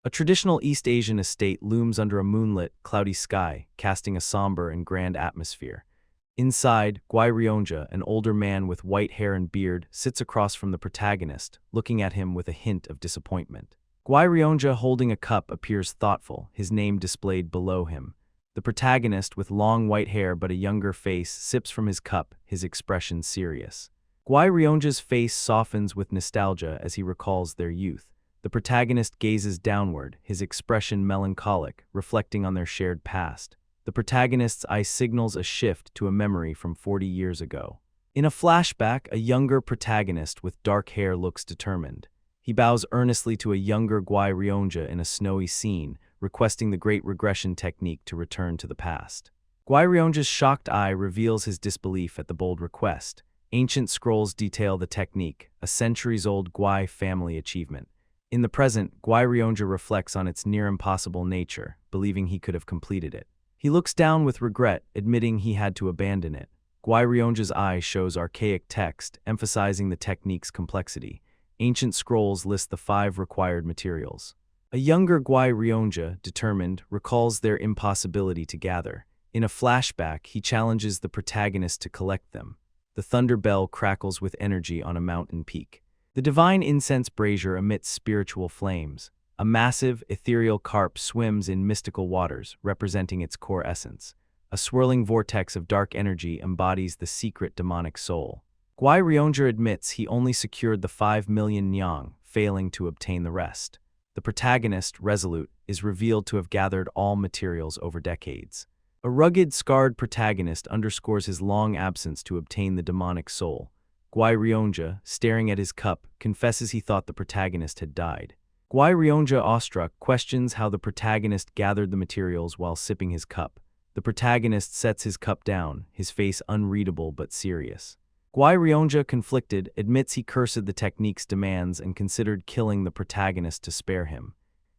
A traditional East Asian estate looms under a moonlit, cloudy sky, casting a somber and grand atmosphere. Inside, Guayonja, an older man with white hair and beard, sits across from the protagonist, looking at him with a hint of disappointment. Guayonja, holding a cup, appears thoughtful, his name displayed below him. The protagonist, with long white hair but a younger face, sips from his cup, his expression serious. Guayonja's face softens with nostalgia as he recalls their youth. The protagonist gazes downward, his expression melancholic, reflecting on their shared past. The protagonist's eye signals a shift to a memory from 40 years ago. In a flashback, a younger protagonist with dark hair looks determined. He bows earnestly to a younger Guayonja in a snowy scene, requesting the Great Regression Technique to return to the past. Guayonja's shocked eye reveals his disbelief at the bold request. Ancient scrolls detail the technique, a centuries-old Guay family achievement. In the present, Guayonja reflects on its near-impossible nature, believing he could have completed it. He looks down with regret, admitting he had to abandon it. Guayonja's eye shows archaic text, emphasizing the technique's complexity. Ancient scrolls list the 5 required materials. A younger Guayonja, determined, recalls their impossibility to gather. In a flashback, he challenges the protagonist to collect them. The thunder bell crackles with energy on a mountain peak. The divine incense brazier emits spiritual flames. A massive, ethereal carp swims in mystical waters, representing its core essence. A swirling vortex of dark energy embodies the secret demonic soul. Guayonja admits he only secured the 5 million nyang, failing to obtain the rest. The protagonist, resolute, is revealed to have gathered all materials over decades. A rugged, scarred protagonist underscores his long absence to obtain the demonic soul. Guayonja, staring at his cup, confesses he thought the protagonist had died. Guayonja, awestruck, questions how the protagonist gathered the materials while sipping his cup. The protagonist sets his cup down, his face unreadable but serious. Guayonja, conflicted, admits he cursed the technique's demands and considered killing the protagonist to spare him.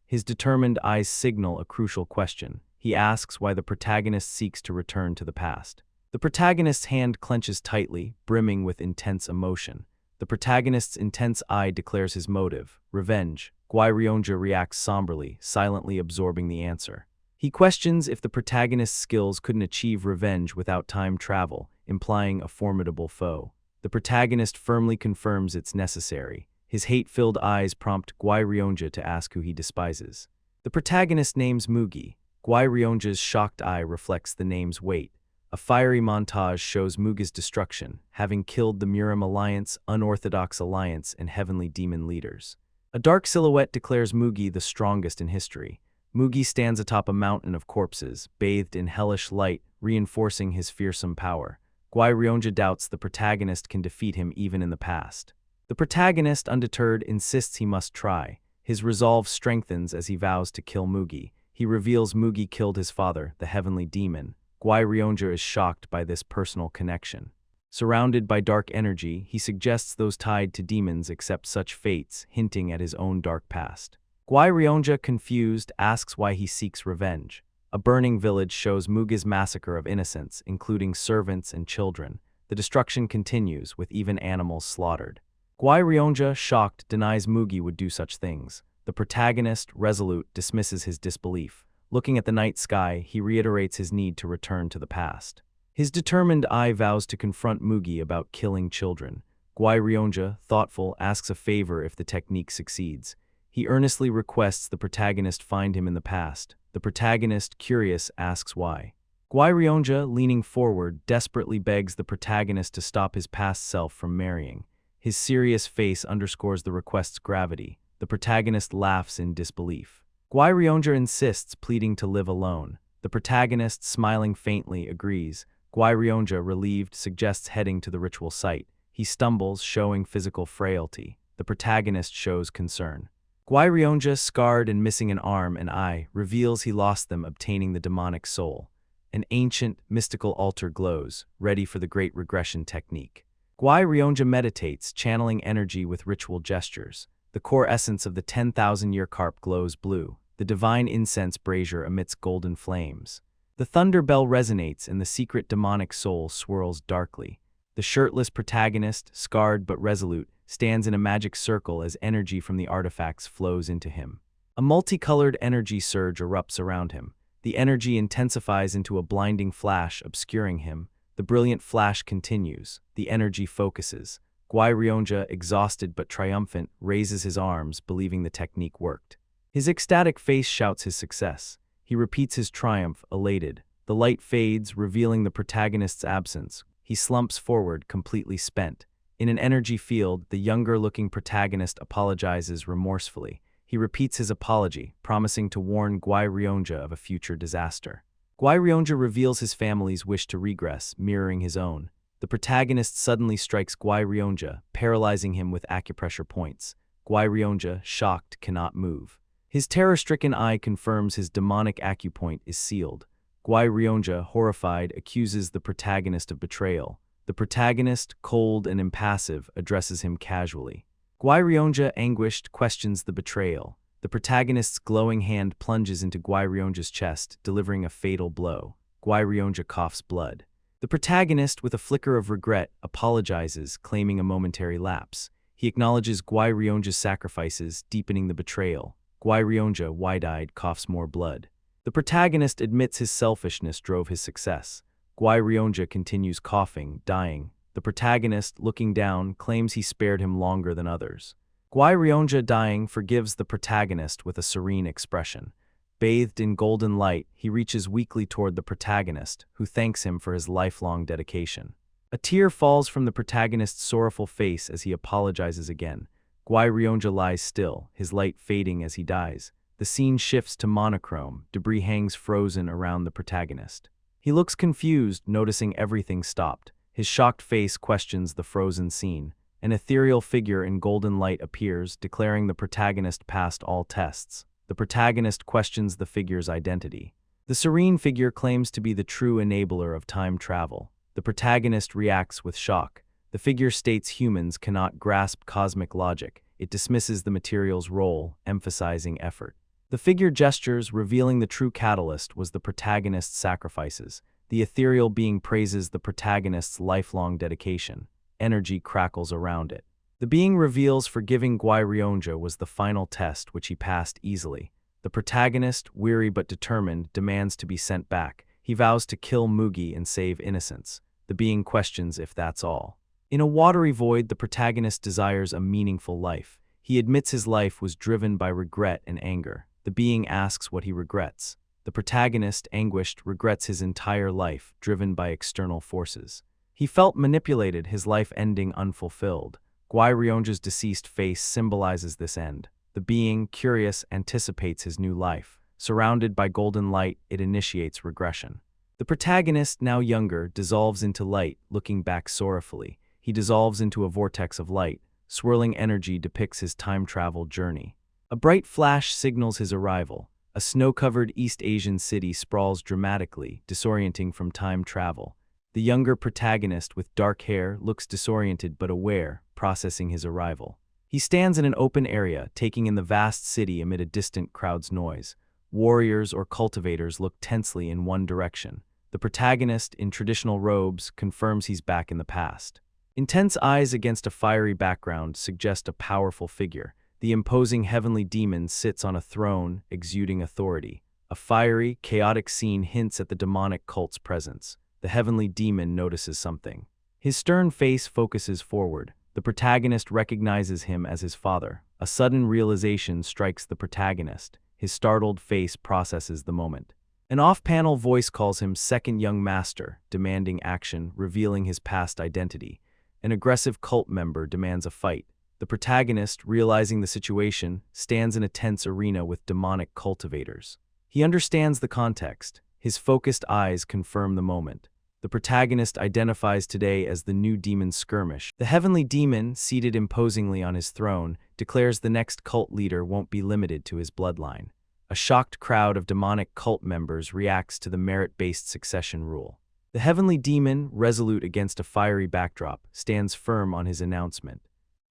His determined eyes signal a crucial question. He asks why the protagonist seeks to return to the past. The protagonist's hand clenches tightly, brimming with intense emotion. The protagonist's intense eye declares his motive, revenge. Guayonja reacts somberly, silently absorbing the answer. He questions if the protagonist's skills couldn't achieve revenge without time travel, implying a formidable foe. The protagonist firmly confirms it's necessary. His hate-filled eyes prompt Guayonja to ask who he despises. The protagonist names Mugi. Guayonja's shocked eye reflects the name's weight. A fiery montage shows Mugi's destruction, having killed the Murim Alliance, Unorthodox Alliance, and Heavenly Demon leaders. A dark silhouette declares Mugi the strongest in history. Mugi stands atop a mountain of corpses, bathed in hellish light, reinforcing his fearsome power. Guayonja doubts the protagonist can defeat him even in the past. The protagonist, undeterred, insists he must try. His resolve strengthens as he vows to kill Mugi. He reveals Mugi killed his father, the heavenly demon. Guayonja is shocked by this personal connection. Surrounded by dark energy, he suggests those tied to demons accept such fates, hinting at his own dark past. Guayonja, confused, asks why he seeks revenge. A burning village shows Mugi's massacre of innocents, including servants and children. The destruction continues, with even animals slaughtered. Guayonja, shocked, denies Mugi would do such things. The protagonist, resolute, dismisses his disbelief. Looking at the night sky, he reiterates his need to return to the past. His determined eye vows to confront Mugi about killing children. Guayonja, thoughtful, asks a favor if the technique succeeds. He earnestly requests the protagonist find him in the past. The protagonist, curious, asks why. Guayonja, leaning forward, desperately begs the protagonist to stop his past self from marrying. His serious face underscores the request's gravity. The protagonist laughs in disbelief. Guayonja insists, pleading to live alone. The protagonist, smiling faintly, agrees. Guayonja, relieved, suggests heading to the ritual site. He stumbles, showing physical frailty. The protagonist shows concern. Guayonja, scarred and missing an arm and eye, reveals he lost them obtaining the demonic soul. An ancient, mystical altar glows, ready for the Great Regression Technique. Guayonja meditates, channeling energy with ritual gestures. The core essence of the 10,000-year carp glows blue. The divine incense brazier emits golden flames. The thunder bell resonates and the secret demonic soul swirls darkly. The shirtless protagonist, scarred but resolute, stands in a magic circle as energy from the artifacts flows into him. A multicolored energy surge erupts around him. The energy intensifies into a blinding flash, obscuring him. The brilliant flash continues. The energy focuses. Guayonja, exhausted but triumphant, raises his arms, believing the technique worked. His ecstatic face shouts his success. He repeats his triumph, elated. The light fades, revealing the protagonist's absence. He slumps forward, completely spent. In an energy field, the younger-looking protagonist apologizes remorsefully. He repeats his apology, promising to warn Guayonja of a future disaster. Guayonja reveals his family's wish to regress, mirroring his own. The protagonist suddenly strikes Guayonja, paralyzing him with acupressure points. Guayonja, shocked, cannot move. His terror-stricken eye confirms his demonic acupoint is sealed. Guayonja, horrified, accuses the protagonist of betrayal. The protagonist, cold and impassive, addresses him casually. Guayonja, anguished, questions the betrayal. The protagonist's glowing hand plunges into Guayonja's chest, delivering a fatal blow. Guayonja coughs blood. The protagonist, with a flicker of regret, apologizes, claiming a momentary lapse. He acknowledges Guayonja's sacrifices, deepening the betrayal. Guayonja, wide-eyed, coughs more blood. The protagonist admits his selfishness drove his success. Guayonja continues coughing, dying. The protagonist, looking down, claims he spared him longer than others. Guayonja, dying, forgives the protagonist with a serene expression. Bathed in golden light, he reaches weakly toward the protagonist, who thanks him for his lifelong dedication. A tear falls from the protagonist's sorrowful face as he apologizes again. Guayonja lies still, his light fading as he dies. The scene shifts to monochrome, debris hangs frozen around the protagonist. He looks confused, noticing everything stopped. His shocked face questions the frozen scene. An ethereal figure in golden light appears, declaring the protagonist passed all tests. The protagonist questions the figure's identity. The serene figure claims to be the true enabler of time travel. The protagonist reacts with shock. The figure states humans cannot grasp cosmic logic. It dismisses the material's role, emphasizing effort. The figure gestures, revealing the true catalyst was the protagonist's sacrifices. The ethereal being praises the protagonist's lifelong dedication. Energy crackles around it. The being reveals forgiving Guayonja was the final test, which he passed easily. The protagonist, weary but determined, demands to be sent back. He vows to kill Mugi and save innocence. The being questions if that's all. In a watery void, the protagonist desires a meaningful life. He admits his life was driven by regret and anger. The being asks what he regrets. The protagonist, anguished, regrets his entire life, driven by external forces. He felt manipulated, his life ending unfulfilled. Guayonja's deceased face symbolizes this end. The being, curious, anticipates his new life. Surrounded by golden light, it initiates regression. The protagonist, now younger, dissolves into light, looking back sorrowfully. He dissolves into a vortex of light. Swirling energy depicts his time travel journey. A bright flash signals his arrival. A snow-covered East Asian city sprawls dramatically, disorienting from time travel. The younger protagonist, with dark hair, looks disoriented but aware, processing his arrival. He stands in an open area, taking in the vast city amid a distant crowd's noise. Warriors or cultivators look tensely in one direction. The protagonist, in traditional robes, confirms he's back in the past. Intense eyes against a fiery background suggest a powerful figure. The imposing heavenly demon sits on a throne, exuding authority. A fiery, chaotic scene hints at the demonic cult's presence. The heavenly demon notices something. His stern face focuses forward. The protagonist recognizes him as his father. A sudden realization strikes the protagonist. His startled face processes the moment. An off-panel voice calls him Second Young Master, demanding action, revealing his past identity. An aggressive cult member demands a fight. The protagonist, realizing the situation, stands in a tense arena with demonic cultivators. He understands the context. His focused eyes confirm the moment. The protagonist identifies today as the new demon skirmish. The heavenly demon, seated imposingly on his throne, declares the next cult leader won't be limited to his bloodline. A shocked crowd of demonic cult members reacts to the merit-based succession rule. The heavenly demon, resolute against a fiery backdrop, stands firm on his announcement.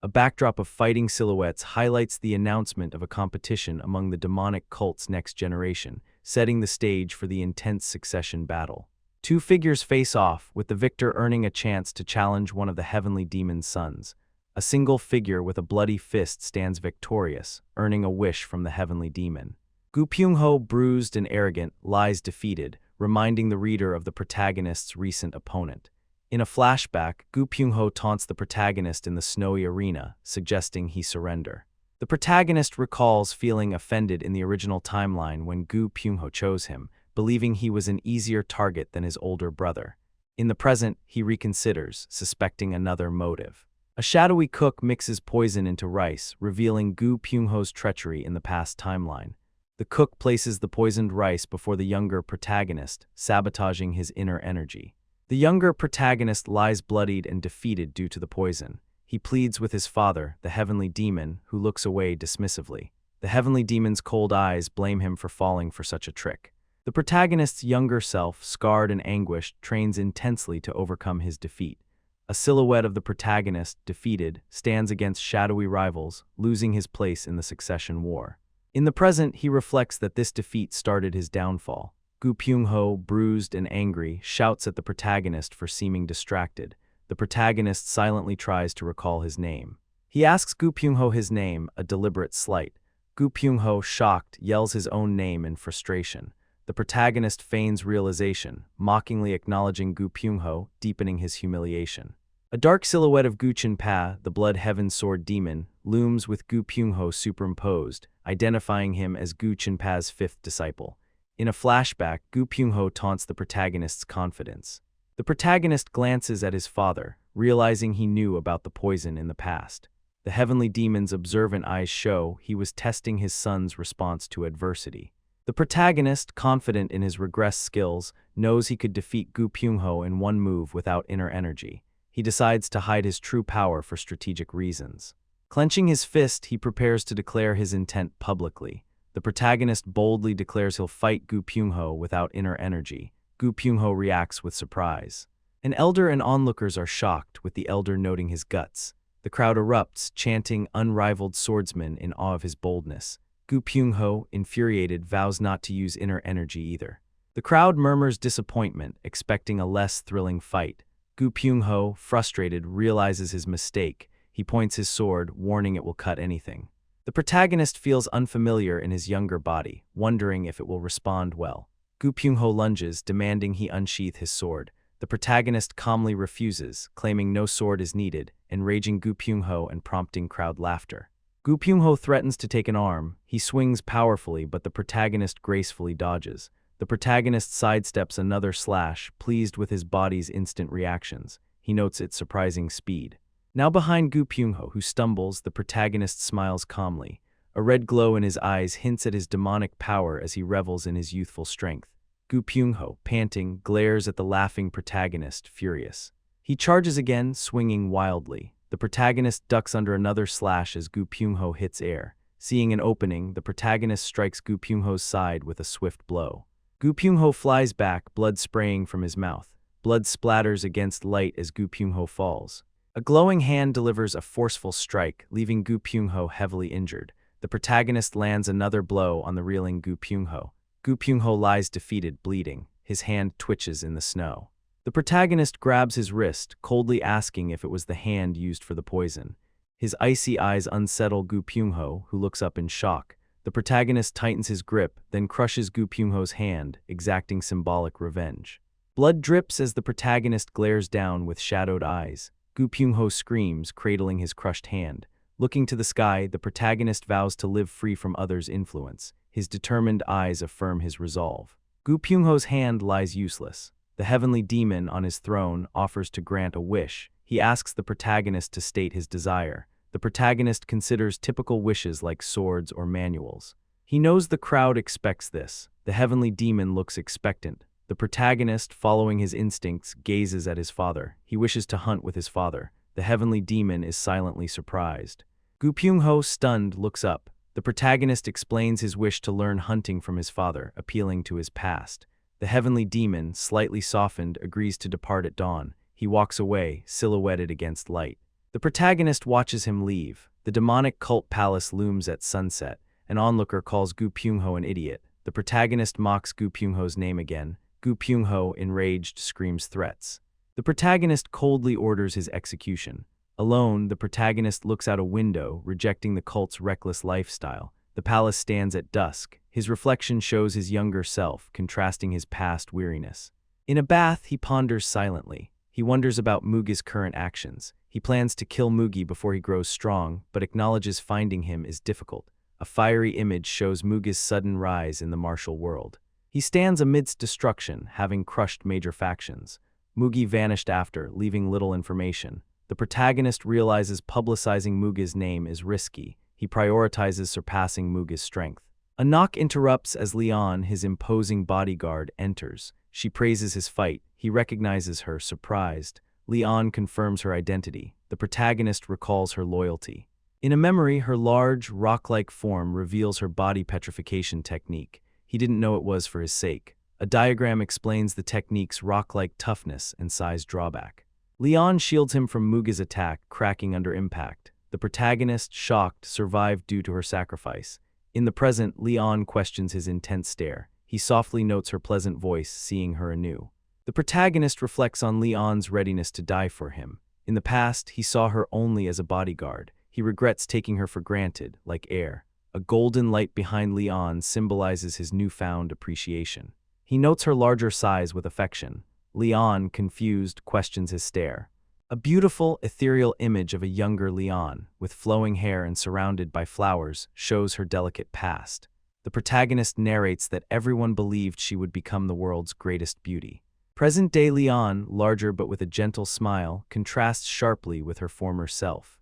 A backdrop of fighting silhouettes highlights the announcement of a competition among the demonic cult's next generation, setting the stage for the intense succession battle. Two figures face off, with the victor earning a chance to challenge one of the heavenly demon's sons. A single figure with a bloody fist stands victorious, earning a wish from the heavenly demon. Gu Pyung-ho, bruised and arrogant, lies defeated, reminding the reader of the protagonist's recent opponent. In a flashback, Gu Pyung-ho taunts the protagonist in the snowy arena, suggesting he surrender. The protagonist recalls feeling offended in the original timeline when Gu Pyung-ho chose him, believing he was an easier target than his older brother. In the present, he reconsiders, suspecting another motive. A shadowy cook mixes poison into rice, revealing Gu Pyung-ho's treachery in the past timeline. The cook places the poisoned rice before the younger protagonist, sabotaging his inner energy. The younger protagonist lies bloodied and defeated due to the poison. He pleads with his father, the heavenly demon, who looks away dismissively. The heavenly demon's cold eyes blame him for falling for such a trick. The protagonist's younger self, scarred and anguished, trains intensely to overcome his defeat. A silhouette of the protagonist, defeated, stands against shadowy rivals, losing his place in the succession war. In the present, he reflects that this defeat started his downfall. Gu Pyung-ho, bruised and angry, shouts at the protagonist for seeming distracted. The protagonist silently tries to recall his name. He asks Gu Pyung-ho his name, a deliberate slight. Gu Pyung-ho, shocked, yells his own name in frustration. The protagonist feigns realization, mockingly acknowledging Gu Pyung-ho, deepening his humiliation. A dark silhouette of Gu Chunpa, the Blood Heaven Sword Demon, looms with Gu Pyung-ho superimposed, identifying him as Gu Chunpa's fifth disciple. In a flashback, Gu Pyung-ho taunts the protagonist's confidence. The protagonist glances at his father, realizing he knew about the poison in the past. The heavenly demon's observant eyes show he was testing his son's response to adversity. The protagonist, confident in his regress skills, knows he could defeat Gu Pyung-ho in one move without inner energy. He decides to hide his true power for strategic reasons. Clenching his fist, he prepares to declare his intent publicly. The protagonist boldly declares he'll fight Gu Pyung-ho without inner energy. Gu Pyung-ho reacts with surprise. An elder and onlookers are shocked, with the elder noting his guts. The crowd erupts, chanting "unrivaled swordsman" in awe of his boldness. Gu Pyung-ho, infuriated, vows not to use inner energy either. The crowd murmurs disappointment, expecting a less thrilling fight. Gu Pyung-ho, frustrated, realizes his mistake. He points his sword, warning it will cut anything. The protagonist feels unfamiliar in his younger body, wondering if it will respond well. Gu Pyung-ho lunges, demanding he unsheath his sword. The protagonist calmly refuses, claiming no sword is needed, enraging Gu Pyung-ho and prompting crowd laughter. Gu Pyung-ho threatens to take an arm. He swings powerfully, but the protagonist gracefully dodges. The protagonist sidesteps another slash, pleased with his body's instant reactions. He notes its surprising speed. Now behind Gu Pyung-ho, who stumbles, the protagonist smiles calmly. A red glow in his eyes hints at his demonic power as he revels in his youthful strength. Gu Pyung-ho, panting, glares at the laughing protagonist, furious. He charges again, swinging wildly. The protagonist ducks under another slash as Gu Pyung-ho hits air. Seeing an opening, the protagonist strikes Gu Pyung-ho's side with a swift blow. Gu Pyung-ho flies back, blood spraying from his mouth. Blood splatters against light as Gu Pyung-ho falls. A glowing hand delivers a forceful strike, leaving Gu Pyung-ho heavily injured. The protagonist lands another blow on the reeling Gu Pyung-ho. Gu Pyung-ho lies defeated, bleeding. His hand twitches in the snow. The protagonist grabs his wrist, coldly asking if it was the hand used for the poison. His icy eyes unsettle Gu Pyung-ho, who looks up in shock. The protagonist tightens his grip, then crushes Gu Pyung-ho's hand, exacting symbolic revenge. Blood drips as the protagonist glares down with shadowed eyes. Gu Pyung-ho screams, cradling his crushed hand. Looking to the sky, the protagonist vows to live free from others' influence. His determined eyes affirm his resolve. Gu Pyung-ho's hand lies useless. The heavenly demon on his throne offers to grant a wish. He asks the protagonist to state his desire. The protagonist considers typical wishes like swords or manuals. He knows the crowd expects this. The heavenly demon looks expectant. The protagonist, following his instincts, gazes at his father. He wishes to hunt with his father. The heavenly demon is silently surprised. Gu Pyung-ho, stunned, looks up. The protagonist explains his wish to learn hunting from his father, appealing to his past. The heavenly demon, slightly softened, agrees to depart at dawn. He walks away, silhouetted against light. The protagonist watches him leave. The demonic cult palace looms at sunset. An onlooker calls Gu Pyung-ho an idiot. The protagonist mocks Gu Pyung-ho's name again. Gu Pyung-ho, enraged, screams threats. The protagonist coldly orders his execution. Alone, the protagonist looks out a window, rejecting the cult's reckless lifestyle. The palace stands at dusk. His reflection shows his younger self, contrasting his past weariness. In a bath, he ponders silently. He wonders about Mugi's current actions. He plans to kill Mugi before he grows strong, but acknowledges finding him is difficult. A fiery image shows Mugi's sudden rise in the martial world. He stands amidst destruction, having crushed major factions. Mugi vanished after, leaving little information. The protagonist realizes publicizing Mugi's name is risky. He prioritizes surpassing Mugi's strength. A knock interrupts as Leon, his imposing bodyguard, enters. She praises his fight. He recognizes her, surprised. Leon confirms her identity. The protagonist recalls her loyalty. In a memory, her large, rock-like form reveals her body petrification technique. He didn't know it was for his sake. A diagram explains the technique's rock-like toughness and size drawback. Leon shields him from Mugi's attack, cracking under impact. The protagonist, shocked, survived due to her sacrifice. In the present, Leon questions his intense stare. He softly notes her pleasant voice, seeing her anew. The protagonist reflects on Leon's readiness to die for him. In the past, he saw her only as a bodyguard. He regrets taking her for granted, like air. A golden light behind Leon symbolizes his newfound appreciation. He notes her larger size with affection. Leon, confused, questions his stare. A beautiful, ethereal image of a younger Leon, with flowing hair and surrounded by flowers, shows her delicate past. The protagonist narrates that everyone believed she would become the world's greatest beauty. Present-day Leon, larger but with a gentle smile, contrasts sharply with her former self.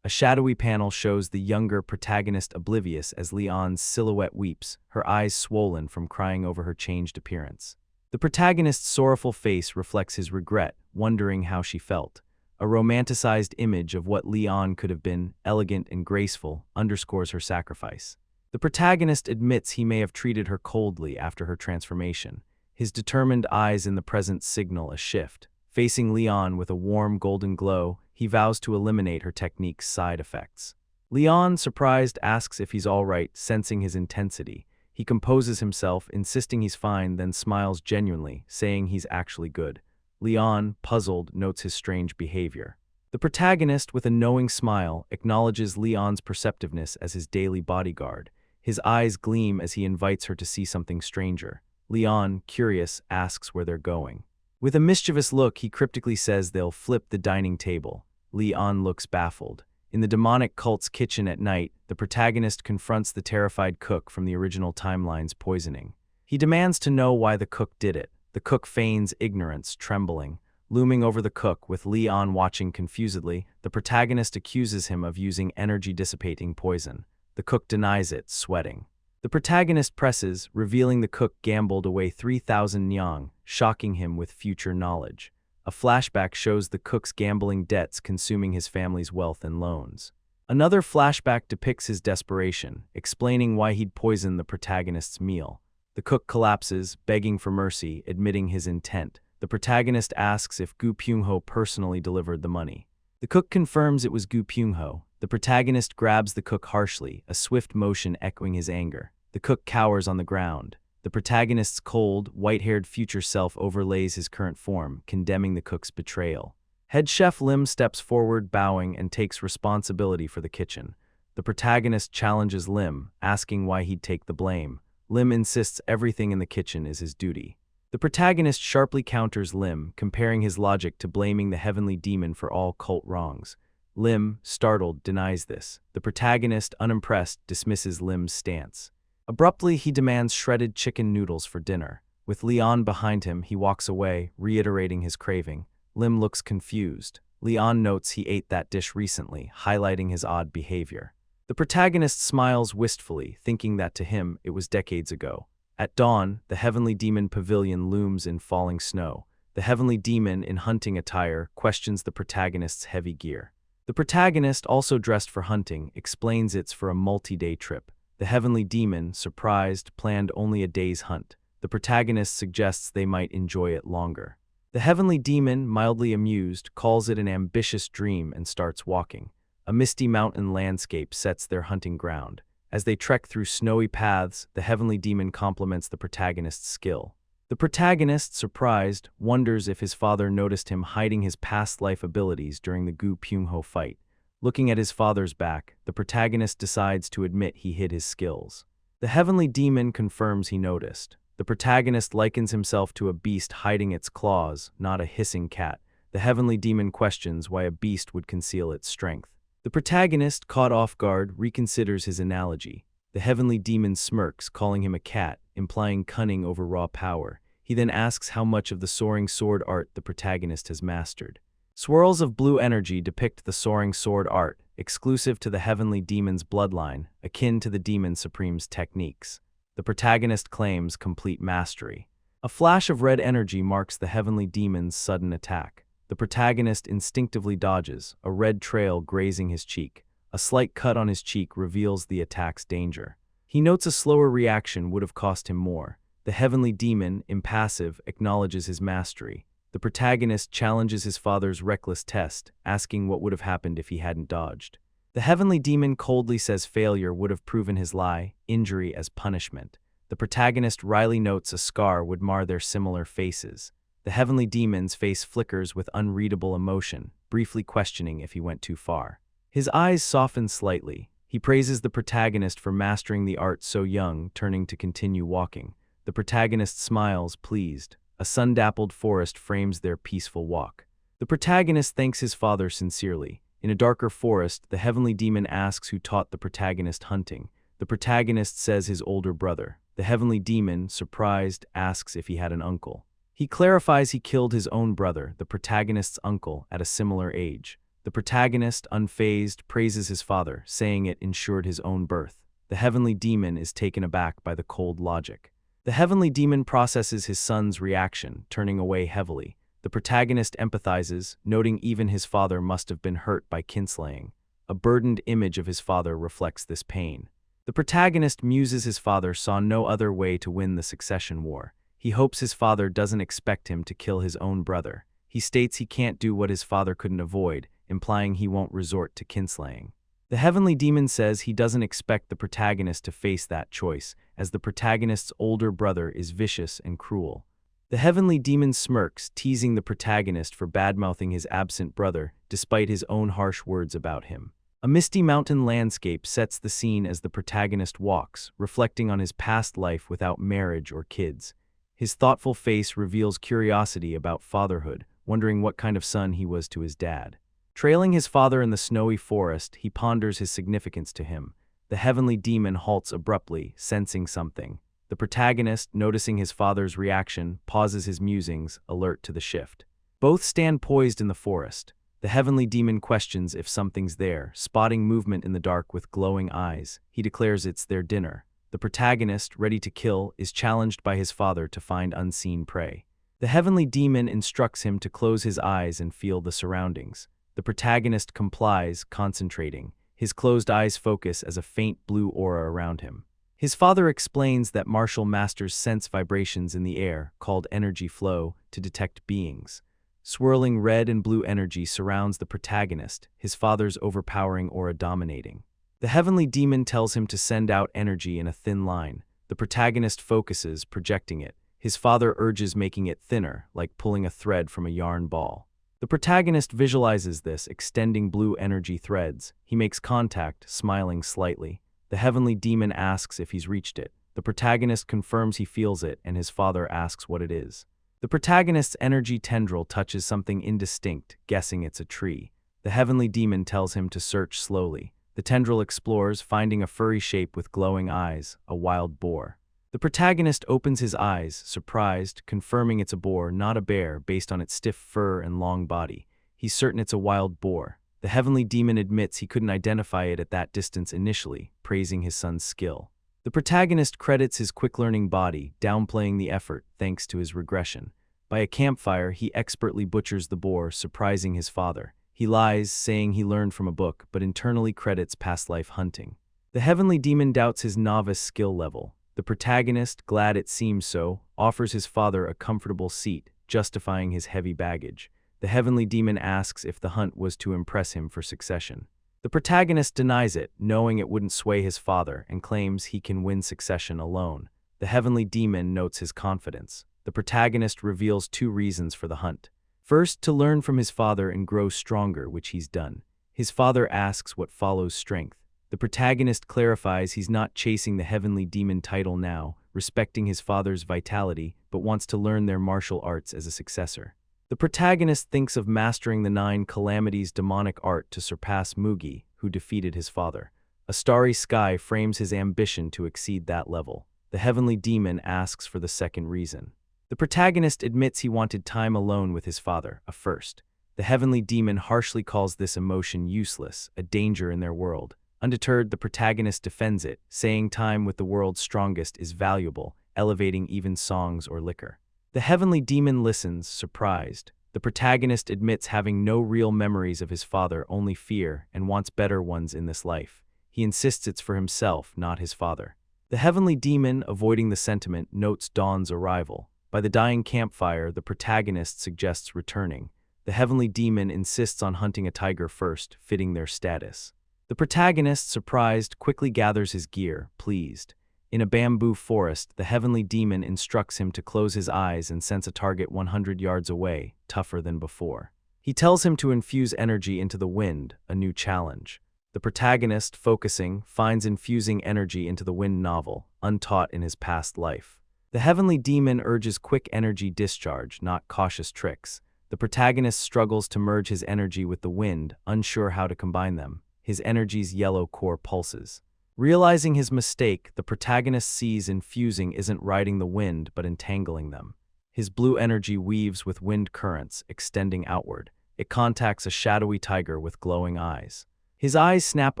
A shadowy panel shows the younger protagonist oblivious as Leon's silhouette weeps, her eyes swollen from crying over her changed appearance. The protagonist's sorrowful face reflects his regret, wondering how she felt. A romanticized image of what Leon could have been, elegant and graceful, underscores her sacrifice. The protagonist admits he may have treated her coldly after her transformation. His determined eyes in the present signal a shift. Facing Leon with a warm golden glow, he vows to eliminate her technique's side effects. Leon, surprised, asks if he's all right, sensing his intensity. He composes himself, insisting he's fine, then smiles genuinely, saying he's actually good. Leon, puzzled, notes his strange behavior. The protagonist, with a knowing smile, acknowledges Leon's perceptiveness as his daily bodyguard. His eyes gleam as he invites her to see something stranger. Leon, curious, asks where they're going. With a mischievous look, he cryptically says they'll flip the dining table. Leon looks baffled. In the demonic cult's kitchen at night, the protagonist confronts the terrified cook from the original timeline's poisoning. He demands to know why the cook did it. The cook feigns ignorance, trembling. Looming over the cook, with Leon watching confusedly, the protagonist accuses him of using energy-dissipating poison. The cook denies it, sweating. The protagonist presses, revealing the cook gambled away 3,000 nyang, shocking him with future knowledge. A flashback shows the cook's gambling debts consuming his family's wealth and loans. Another flashback depicts his desperation, explaining why he'd poisoned the protagonist's meal. The cook collapses, begging for mercy, admitting his intent. The protagonist asks if Gu Pyungho personally delivered the money. The cook confirms it was Gu Pyungho. The protagonist grabs the cook harshly, a swift motion echoing his anger. The cook cowers on the ground. The protagonist's cold, white-haired future self overlays his current form, condemning the cook's betrayal. Head chef Lim steps forward, bowing, and takes responsibility for the kitchen. The protagonist challenges Lim, asking why he'd take the blame. Lim insists everything in the kitchen is his duty. The protagonist sharply counters Lim, comparing his logic to blaming the heavenly demon for all cult wrongs. Lim, startled, denies this. The protagonist, unimpressed, dismisses Lim's stance. Abruptly, he demands shredded chicken noodles for dinner. With Leon behind him, he walks away, reiterating his craving. Lim looks confused. Leon notes he ate that dish recently, highlighting his odd behavior. The protagonist smiles wistfully, thinking that to him, it was decades ago. At dawn, the heavenly demon pavilion looms in falling snow. The heavenly demon, in hunting attire, questions the protagonist's heavy gear. The protagonist, also dressed for hunting, explains it's for a multi-day trip. The heavenly demon, surprised, planned only a day's hunt. The protagonist suggests they might enjoy it longer. The heavenly demon, mildly amused, calls it an ambitious dream and starts walking. A misty mountain landscape sets their hunting ground. As they trek through snowy paths, the heavenly demon compliments the protagonist's skill. The protagonist, surprised, wonders if his father noticed him hiding his past life abilities during the Gu Pyungho fight. Looking at his father's back, the protagonist decides to admit he hid his skills. The heavenly demon confirms he noticed. The protagonist likens himself to a beast hiding its claws, not a hissing cat. The heavenly demon questions why a beast would conceal its strength. The protagonist, caught off guard, reconsiders his analogy. The heavenly demon smirks, calling him a cat, implying cunning over raw power. He then asks how much of the soaring sword art the protagonist has mastered. Swirls of blue energy depict the soaring sword art, exclusive to the heavenly demon's bloodline, akin to the demon supreme's techniques. The protagonist claims complete mastery. A flash of red energy marks the heavenly demon's sudden attack. The protagonist instinctively dodges, a red trail grazing his cheek. A slight cut on his cheek reveals the attack's danger. He notes a slower reaction would have cost him more. The heavenly demon, impassive, acknowledges his mastery. The protagonist challenges his father's reckless test, asking what would have happened if he hadn't dodged. The heavenly demon coldly says failure would have proven his lie, injury as punishment. The protagonist wryly notes a scar would mar their similar faces. The heavenly demon's face flickers with unreadable emotion, briefly questioning if he went too far. His eyes soften slightly. He praises the protagonist for mastering the art so young, turning to continue walking. The protagonist smiles, pleased. A sun-dappled forest frames their peaceful walk. The protagonist thanks his father sincerely. In a darker forest, the heavenly demon asks who taught the protagonist hunting. The protagonist says his older brother. The heavenly demon, surprised, asks if he had an uncle. He clarifies he killed his own brother, the protagonist's uncle, at a similar age. The protagonist, unfazed, praises his father, saying it ensured his own birth. The heavenly demon is taken aback by the cold logic. The heavenly demon processes his son's reaction, turning away heavily. The protagonist empathizes, noting even his father must have been hurt by kinslaying. A burdened image of his father reflects this pain. The protagonist muses his father saw no other way to win the succession war. He hopes his father doesn't expect him to kill his own brother. He states he can't do what his father couldn't avoid, implying he won't resort to kinslaying. The heavenly demon says he doesn't expect the protagonist to face that choice, as the protagonist's older brother is vicious and cruel. The heavenly demon smirks, teasing the protagonist for badmouthing his absent brother, despite his own harsh words about him. A misty mountain landscape sets the scene as the protagonist walks, reflecting on his past life without marriage or kids. His thoughtful face reveals curiosity about fatherhood, wondering what kind of son he was to his dad. Trailing his father in the snowy forest, he ponders his significance to him. The heavenly demon halts abruptly, sensing something. The protagonist, noticing his father's reaction, pauses his musings, alert to the shift. Both stand poised in the forest. The heavenly demon questions if something's there, spotting movement in the dark with glowing eyes. He declares it's their dinner. The protagonist, ready to kill, is challenged by his father to find unseen prey. The heavenly demon instructs him to close his eyes and feel the surroundings. The protagonist complies, concentrating. His closed eyes focus as a faint blue aura around him. His father explains that martial masters sense vibrations in the air, called energy flow, to detect beings. Swirling red and blue energy surrounds the protagonist, his father's overpowering aura dominating. The heavenly demon tells him to send out energy in a thin line. The protagonist focuses, projecting it. His father urges making it thinner, like pulling a thread from a yarn ball. The protagonist visualizes this, extending blue energy threads. He makes contact, smiling slightly. The heavenly demon asks if he's reached it. The protagonist confirms he feels it, and his father asks what it is. The protagonist's energy tendril touches something indistinct, guessing it's a tree. The heavenly demon tells him to search slowly. The tendril explores, finding a furry shape with glowing eyes, a wild boar. The protagonist opens his eyes, surprised, confirming it's a boar, not a bear, based on its stiff fur and long body. He's certain it's a wild boar. The heavenly demon admits he couldn't identify it at that distance initially, praising his son's skill. The protagonist credits his quick-learning body, downplaying the effort thanks to his regression. By a campfire, he expertly butchers the boar, surprising his father. He lies, saying he learned from a book, but internally credits past life hunting. The heavenly demon doubts his novice skill level. The protagonist, glad it seems so, offers his father a comfortable seat, justifying his heavy baggage. The heavenly demon asks if the hunt was to impress him for succession. The protagonist denies it, knowing it wouldn't sway his father, and claims he can win succession alone. The heavenly demon notes his confidence. the protagonist reveals two reasons for the hunt. First, to learn from his father and grow stronger, which he's done. His father asks what follows strength. The protagonist clarifies he's not chasing the heavenly demon title now, respecting his father's vitality, but wants to learn their martial arts as a successor. The protagonist thinks of mastering the 9 calamities demonic art to surpass Mugi, who defeated his father. A starry sky frames his ambition to exceed that level. The heavenly demon asks for the second reason. The protagonist admits he wanted time alone with his father, a first. The heavenly demon harshly calls this emotion useless, a danger in their world. Undeterred, the protagonist defends it, saying time with the world's strongest is valuable, elevating even songs or liquor. The heavenly demon listens, surprised. The protagonist admits having no real memories of his father, only fear, and wants better ones in this life. He insists it's for himself, not his father. The heavenly demon, avoiding the sentiment, notes Dawn's arrival. By the dying campfire, the protagonist suggests returning. The heavenly demon insists on hunting a tiger first, fitting their status. The protagonist, surprised, quickly gathers his gear, pleased. In a bamboo forest, the heavenly demon instructs him to close his eyes and sense a target 100 yards away, tougher than before. He tells him to infuse energy into the wind, a new challenge. The protagonist, focusing, finds infusing energy into the wind novel, untaught in his past life. The heavenly demon urges quick energy discharge, not cautious tricks. The protagonist struggles to merge his energy with the wind, unsure how to combine them. His energy's yellow core pulses. Realizing his mistake, the protagonist sees infusing isn't riding the wind but entangling them. His blue energy weaves with wind currents, extending outward. It contacts a shadowy tiger with glowing eyes. His eyes snap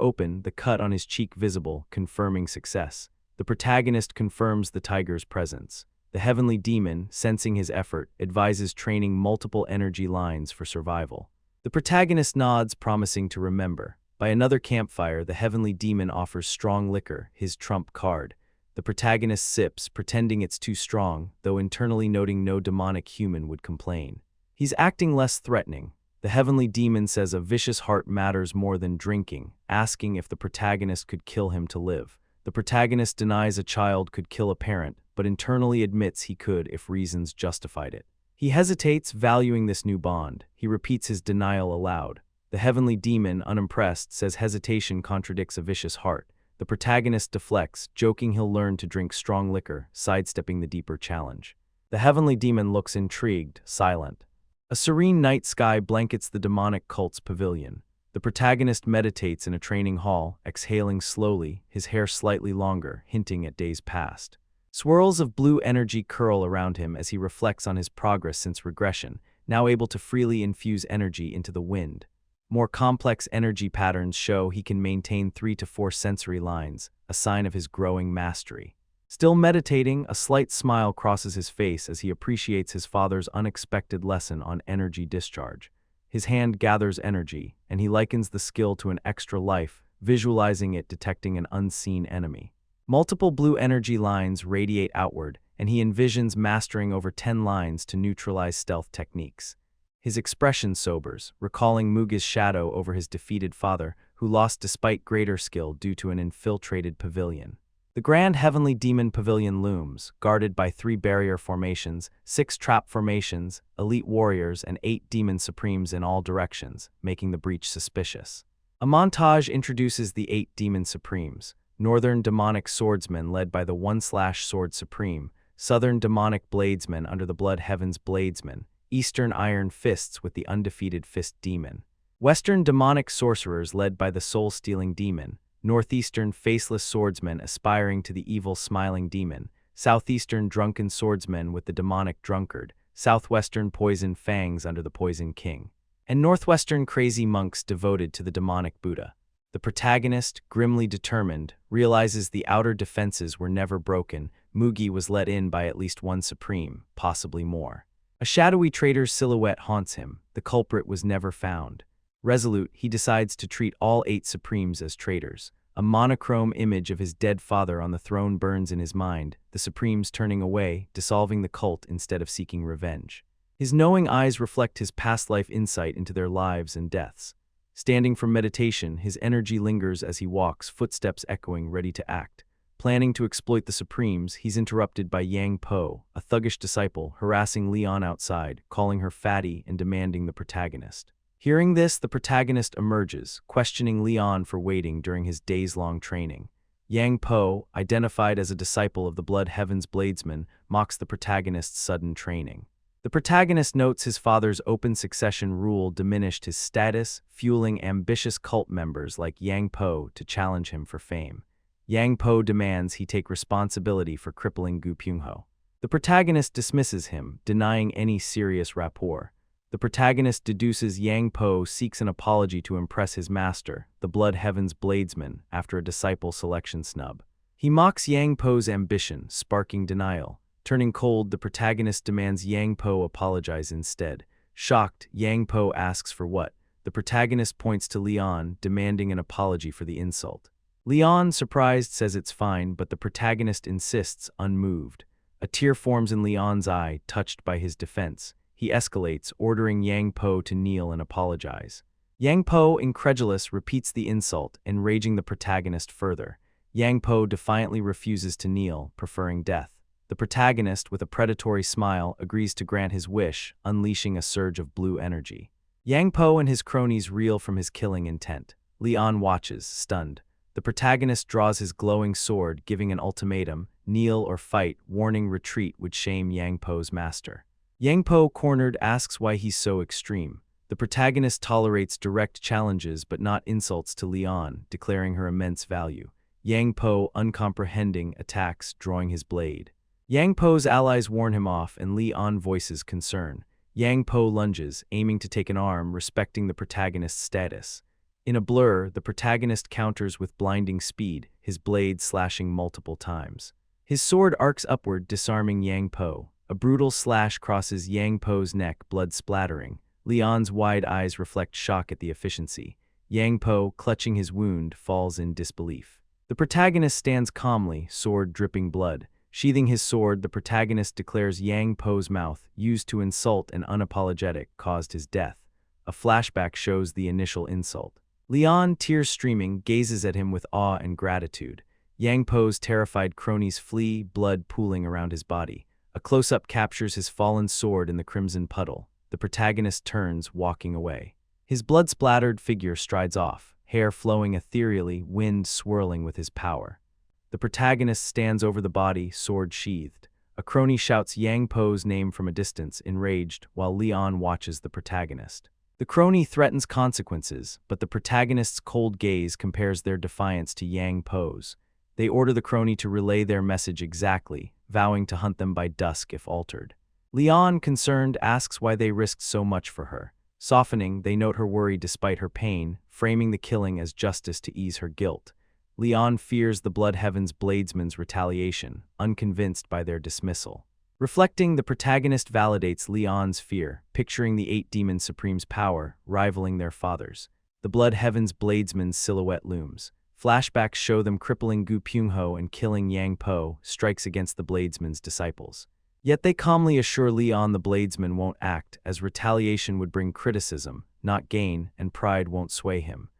open, the cut on his cheek visible, confirming success. The protagonist confirms the tiger's presence. The heavenly demon, sensing his effort, advises training multiple energy lines for survival. The protagonist nods, promising to remember. By another campfire, the heavenly demon offers strong liquor, his trump card. The protagonist sips, pretending it's too strong, though internally noting no demonic human would complain. He's acting less threatening. The heavenly demon says a vicious heart matters more than drinking, asking if the protagonist could kill him to live. The protagonist denies a child could kill a parent, but internally admits he could if reasons justified it. He hesitates, valuing this new bond. He repeats his denial aloud. The heavenly demon, unimpressed, says hesitation contradicts a vicious heart. The protagonist deflects, joking he'll learn to drink strong liquor, sidestepping the deeper challenge. The heavenly demon looks intrigued, silent. A serene night sky blankets the demonic cult's pavilion. The protagonist meditates in a training hall, exhaling slowly, his hair slightly longer, hinting at days past. Swirls of blue energy curl around him as he reflects on his progress since regression, now able to freely infuse energy into the wind. More complex energy patterns show he can maintain 3 to 4 sensory lines, a sign of his growing mastery. Still meditating, a slight smile crosses his face as he appreciates his father's unexpected lesson on energy discharge. His hand gathers energy, and he likens the skill to an extra life, visualizing it detecting an unseen enemy. Multiple blue energy lines radiate outward, and he envisions mastering over 10 lines to neutralize stealth techniques. His expression sobers, recalling Mugi's shadow over his defeated father, who lost despite greater skill due to an infiltrated pavilion. The grand heavenly demon pavilion looms, guarded by 3 barrier formations, 6 trap formations, elite warriors, and 8 demon supremes in all directions, making the breach suspicious. A montage introduces the 8 demon supremes: northern demonic swordsmen led by the 1/Sword Supreme, southern demonic bladesmen under the Blood Heaven's bladesmen, eastern iron fists with the undefeated fist demon, western demonic sorcerers led by the soul-stealing demon, northeastern faceless swordsmen aspiring to the evil smiling demon, southeastern drunken swordsmen with the demonic drunkard, southwestern poison fangs under the poison king, and northwestern crazy monks devoted to the demonic Buddha. The protagonist, grimly determined, realizes the outer defenses were never broken. Mugi was let in by at least 1 supreme, possibly more. A shadowy traitor's silhouette haunts him. The culprit was never found. Resolute, he decides to treat all 8 supremes as traitors. A monochrome image of his dead father on the throne burns in his mind, the supremes turning away, dissolving the cult instead of seeking revenge. His knowing eyes reflect his past life insight into their lives and deaths. Standing from meditation, his energy lingers as he walks, footsteps echoing, ready to act. Planning to exploit the Supremes, he's interrupted by Yang Po, a thuggish disciple, harassing Leon outside, calling her fatty and demanding the protagonist. Hearing this, the protagonist emerges, questioning Leon for waiting during his days-long training. Yang Po, identified as a disciple of the Blood Heaven's Bladesman, mocks the protagonist's sudden training. The protagonist notes his father's open succession rule diminished his status, fueling ambitious cult members like Yang Po to challenge him for fame. Yang Po demands he take responsibility for crippling Gu Pyungho. The protagonist dismisses him, denying any serious rapport. The protagonist deduces Yang Po seeks an apology to impress his master, the Blood Heaven's Bladesman, after a disciple selection snub. He mocks Yang Po's ambition, sparking denial. Turning cold, the protagonist demands Yang Po apologize instead. Shocked, Yang Po asks for what? The protagonist points to Leon, demanding an apology for the insult. Leon, surprised, says it's fine, but the protagonist insists, unmoved. A tear forms in Leon's eye, touched by his defense. He escalates, ordering Yang Po to kneel and apologize. Yang Po, incredulous, repeats the insult, enraging the protagonist further. Yang Po defiantly refuses to kneel, preferring death. The protagonist, with a predatory smile, agrees to grant his wish, unleashing a surge of blue energy. Yang Po and his cronies reel from his killing intent. Leon watches, stunned. The protagonist draws his glowing sword, giving an ultimatum: kneel or fight, warning retreat would shame Yang Po's master. Yang Po, cornered, asks why he's so extreme. The protagonist tolerates direct challenges but not insults to Leon, declaring her immense value. Yang Po, uncomprehending, attacks, drawing his blade. Yang Po's allies warn him off and Leon voices concern. Yang Po lunges, aiming to take an arm, respecting the protagonist's status. In a blur, the protagonist counters with blinding speed, his blade slashing multiple times. His sword arcs upward, disarming Yang Po. A brutal slash crosses Yang Po's neck, blood splattering. Leon's wide eyes reflect shock at the efficiency. Yang Po, clutching his wound, falls in disbelief. The protagonist stands calmly, sword dripping blood. Sheathing his sword, the protagonist declares Yang Po's mouth, used to insult and unapologetic, caused his death. A flashback shows the initial insult. Leon, tears streaming, gazes at him with awe and gratitude. Yang Po's terrified cronies flee, blood pooling around his body. A close-up captures his fallen sword in the crimson puddle. The protagonist turns, walking away. His blood-splattered figure strides off, hair flowing ethereally, wind swirling with his power. The protagonist stands over the body, sword sheathed. A crony shouts Yang Po's name from a distance, enraged, while Leon watches the protagonist. The crony threatens consequences, but the protagonist's cold gaze compares their defiance to Yang Po's. They order the crony to relay their message exactly, vowing to hunt them by dusk if altered. Leon, concerned, asks why they risked so much for her. Softening, they note her worry despite her pain, framing the killing as justice to ease her guilt. Leon fears the Blood Heaven's Bladesman's retaliation, unconvinced by their dismissal. Reflecting, the protagonist validates Leon's fear, picturing the 8 Demon Supremes' power, rivaling their father's. The Blood Heaven's Bladesman's silhouette looms. Flashbacks show them crippling Gu Pyungho and killing Yang Po, strikes against the Bladesman's disciples. Yet they calmly assure Leon the Bladesman won't act, as retaliation would bring criticism, not gain, and pride won't sway him.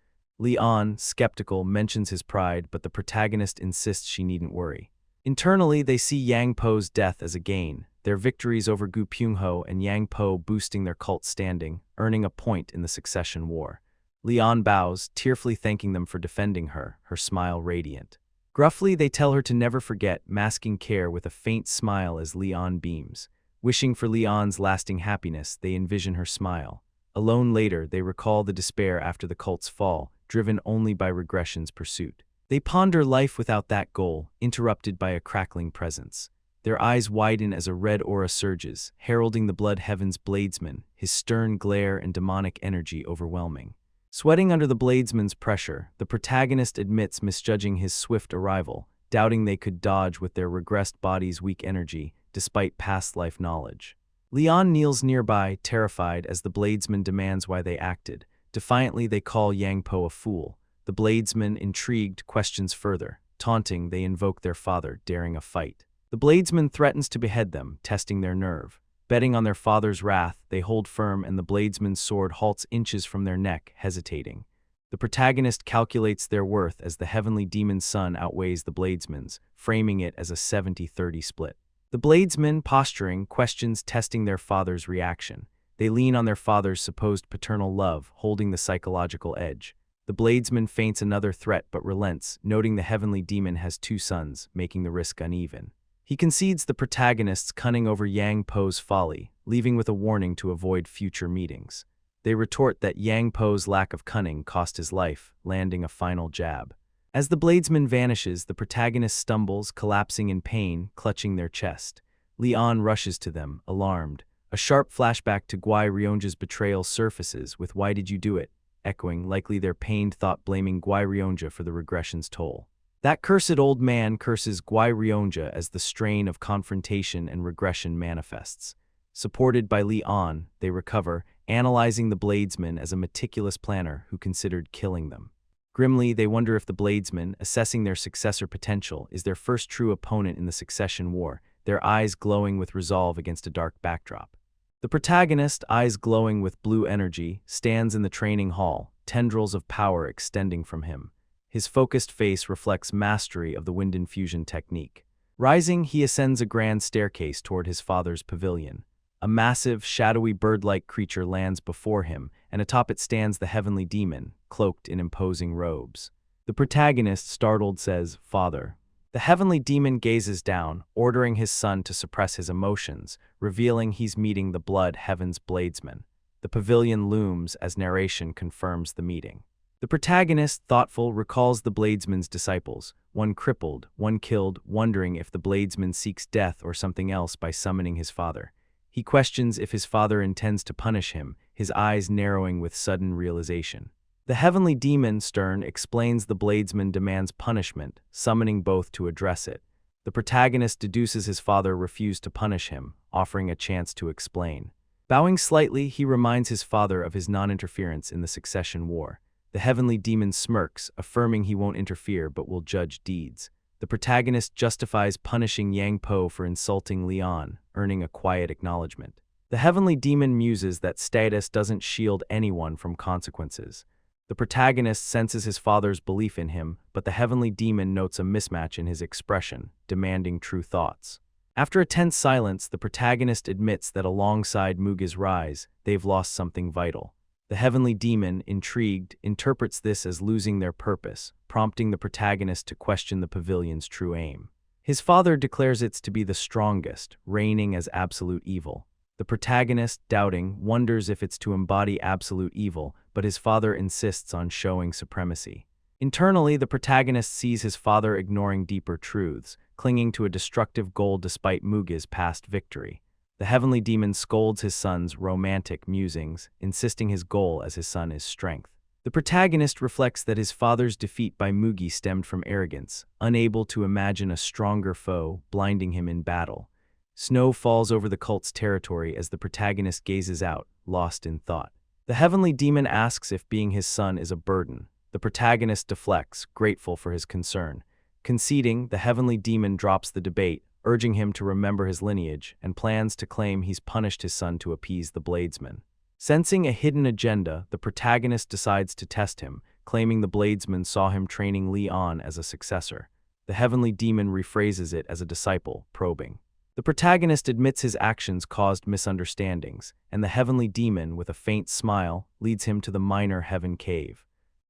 Leon, skeptical, mentions his pride, but the protagonist insists she needn't worry. Internally, they see Yang Po's death as a gain, their victories over Gu Pyungho and Yang Po boosting their cult standing, earning a point in the succession war. Leon bows, tearfully thanking them for defending her, her smile radiant. Gruffly, they tell her to never forget, masking care with a faint smile as Leon beams. Wishing for Leon's lasting happiness, they envision her smile. Alone later, they recall the despair after the cult's fall, driven only by regression's pursuit. They ponder life without that goal, interrupted by a crackling presence. Their eyes widen as a red aura surges, heralding the Blood Heaven's Bladesman, his stern glare and demonic energy overwhelming. Sweating under the Bladesman's pressure, the protagonist admits misjudging his swift arrival, doubting they could dodge with their regressed body's weak energy, despite past life knowledge. Leon kneels nearby, terrified, as the Bladesman demands why they acted. Defiantly, they call Yang Po a fool. The Bladesman, intrigued, questions further. Taunting, they invoke their father, daring a fight. The Bladesman threatens to behead them, testing their nerve. Betting on their father's wrath, they hold firm and the Bladesman's sword halts inches from their neck, hesitating. The protagonist calculates their worth as the heavenly demon's son outweighs the bladesman's, framing it as a 70-30 split. The bladesmen, posturing, questions testing their father's reaction. They lean on their father's supposed paternal love, holding the psychological edge. The bladesman feints another threat but relents, noting the heavenly demon has 2 sons, making the risk uneven. He concedes the protagonist's cunning over Yang Po's folly, leaving with a warning to avoid future meetings. They retort that Yang Po's lack of cunning cost his life, landing a final jab. As the bladesman vanishes, the protagonist stumbles, collapsing in pain, clutching their chest. Leon rushes to them, alarmed. A sharp flashback to Guayonja's betrayal surfaces with "Why did you do it?" echoing likely their pained thought, blaming Guayonja for the regression's toll. That cursed old man curses Guayonja as the strain of confrontation and regression manifests. Supported by Leon, they recover, analyzing the bladesman as a meticulous planner who considered killing them. Grimly, they wonder if the bladesman, assessing their successor potential, is their first true opponent in the succession war, their eyes glowing with resolve against a dark backdrop. The protagonist, eyes glowing with blue energy, stands in the training hall, tendrils of power extending from him. His focused face reflects mastery of the wind infusion technique. Rising, he ascends a grand staircase toward his father's pavilion. A massive, shadowy bird-like creature lands before him, and atop it stands the heavenly demon, cloaked in imposing robes. The protagonist, startled, says, "Father." The heavenly demon gazes down, ordering his son to suppress his emotions, revealing he's meeting the blood heaven's bladesman. The pavilion looms as narration confirms the meeting. The protagonist, thoughtful, recalls the bladesman's disciples, one crippled, one killed, wondering if the bladesman seeks death or something else by summoning his father. He questions if his father intends to punish him, his eyes narrowing with sudden realization. The heavenly demon, stern, explains the bladesman demands punishment, summoning both to address it. The protagonist deduces his father refused to punish him, offering a chance to explain. Bowing slightly, he reminds his father of his non-interference in the succession war. The heavenly demon smirks, affirming he won't interfere but will judge deeds. The protagonist justifies punishing Yang Po for insulting Leon, earning a quiet acknowledgement. The heavenly demon muses that status doesn't shield anyone from consequences. The protagonist senses his father's belief in him, but the heavenly demon notes a mismatch in his expression, demanding true thoughts. After a tense silence, the protagonist admits that alongside Mugi's rise, they've lost something vital. The heavenly demon, intrigued, interprets this as losing their purpose, prompting the protagonist to question the pavilion's true aim. His father declares it to be the strongest, reigning as absolute evil. The protagonist, doubting, wonders if it's to embody absolute evil, but his father insists on showing supremacy. Internally, the protagonist sees his father ignoring deeper truths, clinging to a destructive goal despite Mugi's past victory. The heavenly demon scolds his son's romantic musings, insisting his goal as his son is strength. The protagonist reflects that his father's defeat by Mugi stemmed from arrogance, unable to imagine a stronger foe, blinding him in battle. Snow falls over the cult's territory as the protagonist gazes out, lost in thought. The heavenly demon asks if being his son is a burden. The protagonist deflects, grateful for his concern. Conceding, the heavenly demon drops the debate, urging him to remember his lineage, and plans to claim he's punished his son to appease the bladesman. Sensing a hidden agenda, the protagonist decides to test him, claiming the bladesman saw him training Leon as a successor. The heavenly demon rephrases it as a disciple, probing. The protagonist admits his actions caused misunderstandings, and the heavenly demon, with a faint smile, leads him to the minor heaven cave.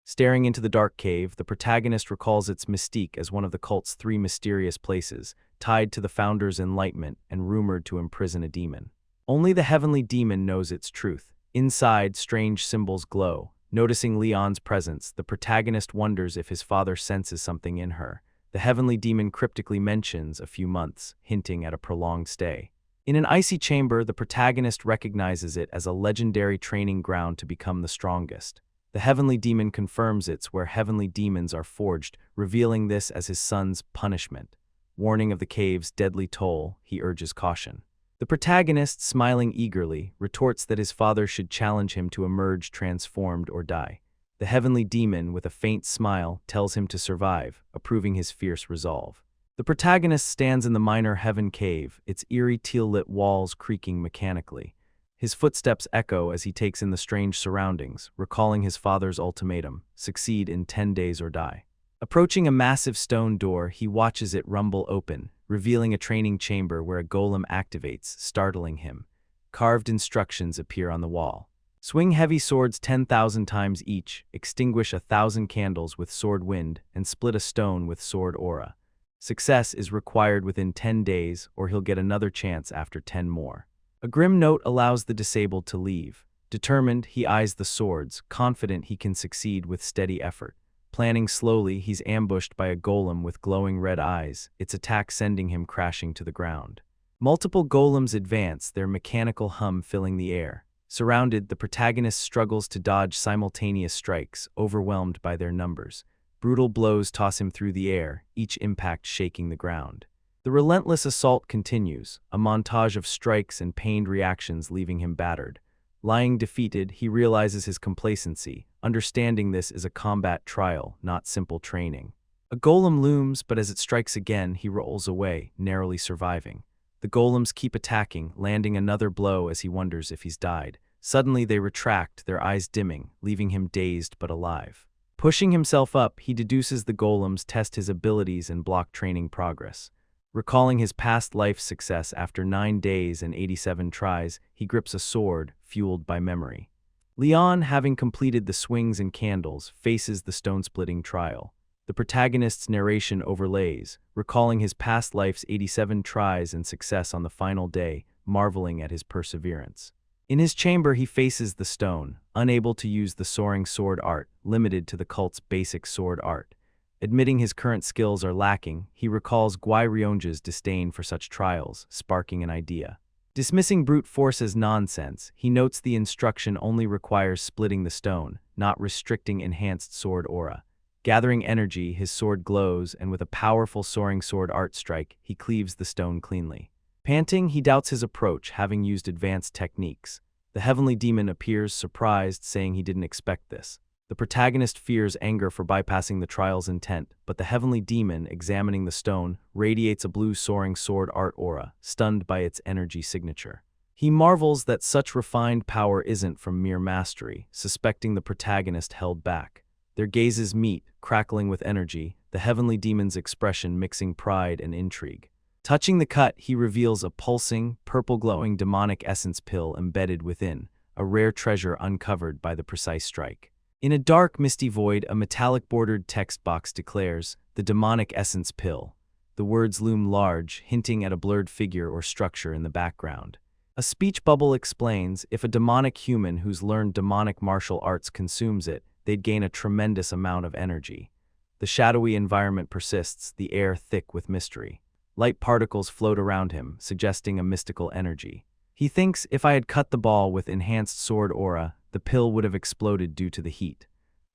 Staring into the dark cave, the protagonist recalls its mystique as one of the cult's 3 mysterious places, tied to the founder's enlightenment and rumored to imprison a demon. Only the heavenly demon knows its truth. Inside, strange symbols glow. Noticing Leon's presence, the protagonist wonders if his father senses something in her. The heavenly demon cryptically mentions a few months, hinting at a prolonged stay. In an icy chamber, the protagonist recognizes it as a legendary training ground to become the strongest. The heavenly demon confirms it's where heavenly demons are forged, revealing this as his son's punishment. Warning of the cave's deadly toll, he urges caution. The protagonist, smiling eagerly, retorts that his father should challenge him to emerge transformed or die. The heavenly demon, with a faint smile, tells him to survive, approving his fierce resolve. The protagonist stands in the minor heaven cave, its eerie teal-lit walls creaking mechanically. His footsteps echo as he takes in the strange surroundings, recalling his father's ultimatum: succeed in 10 days or die. Approaching a massive stone door, he watches it rumble open, revealing a training chamber where a golem activates, startling him. Carved instructions appear on the wall. Swing heavy swords 10,000 times each, extinguish 1,000 candles with sword wind, and split a stone with sword aura. Success is required within 10 days, or he'll get another chance after 10 more. A grim note allows the disabled to leave. Determined, he eyes the swords, confident he can succeed with steady effort. Planning slowly, he's ambushed by a golem with glowing red eyes, its attack sending him crashing to the ground. Multiple golems advance, their mechanical hum filling the air. Surrounded, the protagonist struggles to dodge simultaneous strikes, overwhelmed by their numbers. Brutal blows toss him through the air, each impact shaking the ground. The relentless assault continues, a montage of strikes and pained reactions leaving him battered. Lying defeated, he realizes his complacency, understanding this is a combat trial, not simple training. A golem looms, but as it strikes again, he rolls away, narrowly surviving. The golems keep attacking, landing another blow as he wonders if he's died. Suddenly they retract, their eyes dimming, leaving him dazed but alive. Pushing himself up, he deduces the golems test his abilities and block training progress. Recalling his past life success after 9 days and 87 tries, he grips a sword, fueled by memory. Leon, having completed the swings and candles, faces the stone-splitting trial. The protagonist's narration overlays, recalling his past life's 87 tries and success on the final day, marveling at his perseverance. In his chamber, he faces the stone, unable to use the soaring sword art, limited to the cult's basic sword art. Admitting his current skills are lacking, he recalls Guayonja's disdain for such trials, sparking an idea. Dismissing brute force as nonsense, he notes the instruction only requires splitting the stone, not restricting enhanced sword aura. Gathering energy, his sword glows, and with a powerful soaring sword art strike, he cleaves the stone cleanly. Panting, he doubts his approach, having used advanced techniques. The heavenly demon appears, surprised, saying he didn't expect this. The protagonist fears anger for bypassing the trial's intent, but the heavenly demon, examining the stone, radiates a blue soaring sword art aura, stunned by its energy signature. He marvels that such refined power isn't from mere mastery, suspecting the protagonist held back. Their gazes meet, crackling with energy, the heavenly demon's expression mixing pride and intrigue. Touching the cut, he reveals a pulsing, purple-glowing demonic essence pill embedded within, a rare treasure uncovered by the precise strike. In a dark, misty void, a metallic-bordered text box declares, "The demonic essence pill." The words loom large, hinting at a blurred figure or structure in the background. A speech bubble explains, if a demonic human who's learned demonic martial arts consumes it, they'd gain a tremendous amount of energy. The shadowy environment persists, the air thick with mystery. Light particles float around him, suggesting a mystical energy. He thinks, if I had cut the ball with enhanced sword aura, the pill would have exploded due to the heat.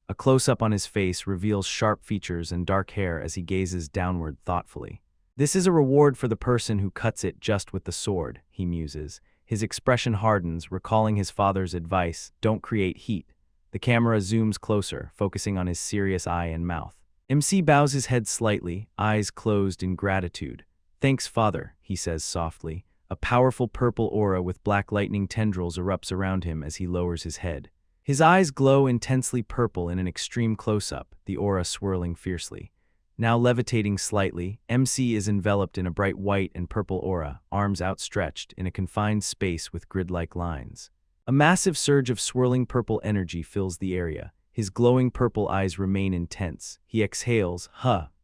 A close-up on his face reveals sharp features and dark hair as he gazes downward thoughtfully. This is a reward for the person who cuts it just with the sword, he muses. His expression hardens, recalling his father's advice, don't create heat. The camera zooms closer, focusing on his serious eye and mouth. MC bows his head slightly, eyes closed in gratitude. Thanks, father, he says softly. A powerful purple aura with black lightning tendrils erupts around him as he lowers his head. His eyes glow intensely purple in an extreme close-up, the aura swirling fiercely. Now levitating slightly, MC is enveloped in a bright white and purple aura, arms outstretched in a confined space with grid-like lines. A massive surge of swirling purple energy fills the area. His glowing purple eyes remain intense. He exhales,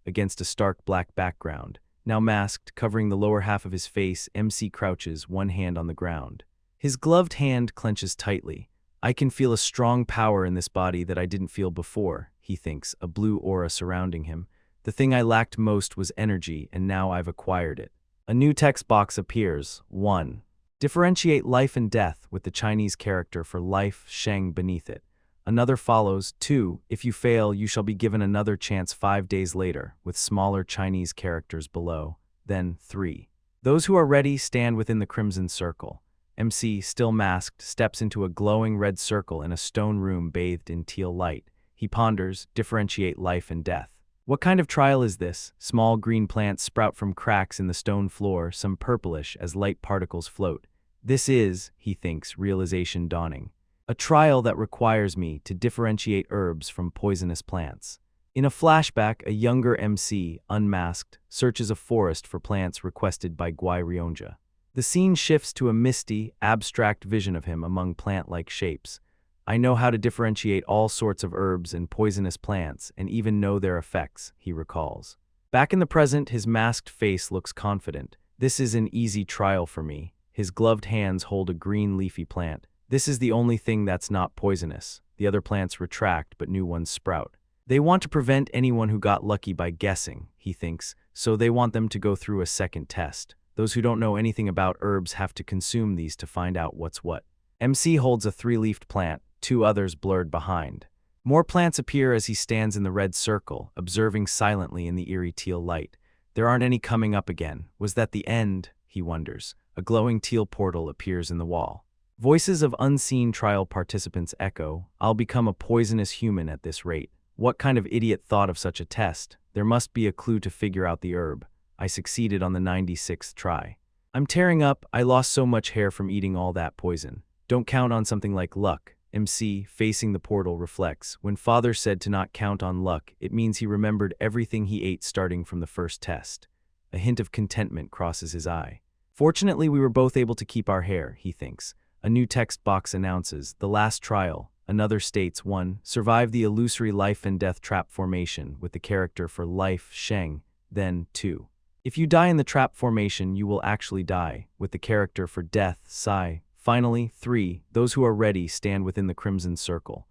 against a stark black background. Now masked, covering the lower half of his face, MC crouches, one hand on the ground. His gloved hand clenches tightly. I can feel a strong power in this body that I didn't feel before, he thinks, a blue aura surrounding him. The thing I lacked most was energy, and now I've acquired it. A new text box appears. 1. Differentiate life and death, with the Chinese character for life, sheng, beneath it. Another follows. 2. If you fail, you shall be given another chance 5 days later, with smaller Chinese characters below. Then 3. Those who are ready stand within the crimson circle. MC, still masked, steps into a glowing red circle in a stone room bathed in teal light. He ponders, differentiate life and death. What kind of trial is this? Small green plants sprout from cracks in the stone floor, some purplish as light particles float. This is, he thinks, realization dawning. A trial that requires me to differentiate herbs from poisonous plants. In a flashback, a younger MC, unmasked, searches a forest for plants requested by Guayonja. The scene shifts to a misty, abstract vision of him among plant-like shapes. I know how to differentiate all sorts of herbs and poisonous plants, and even know their effects, he recalls. Back in the present, his masked face looks confident. This is an easy trial for me. His gloved hands hold a green leafy plant. This is the only thing that's not poisonous. The other plants retract, but new ones sprout. They want to prevent anyone who got lucky by guessing, he thinks, so they want them to go through a second test. Those who don't know anything about herbs have to consume these to find out what's what. MC holds a 3-leafed plant, 2 others blurred behind. More plants appear as he stands in the red circle, observing silently in the eerie teal light. There aren't any coming up again. Was that the end? He wonders. A glowing teal portal appears in the wall. Voices of unseen trial participants echo, "I'll become a poisonous human at this rate. What kind of idiot thought of such a test? There must be a clue to figure out the herb. I succeeded on the 96th try. I'm tearing up. I lost so much hair from eating all that poison. Don't count on something like luck." MC, facing the portal, reflects. When Father said to not count on luck, it means he remembered everything he ate starting from the first test. A hint of contentment crosses his eye. Fortunately, we were both able to keep our hair, he thinks. A new text box announces, the last trial. Another states, 1. Survive the illusory life and death trap formation with the character for life, Sheng. Then, 2. If you die in the trap formation, you will actually die, with the character for death, Sai. Finally, 3. Those who are ready stand within the crimson circle.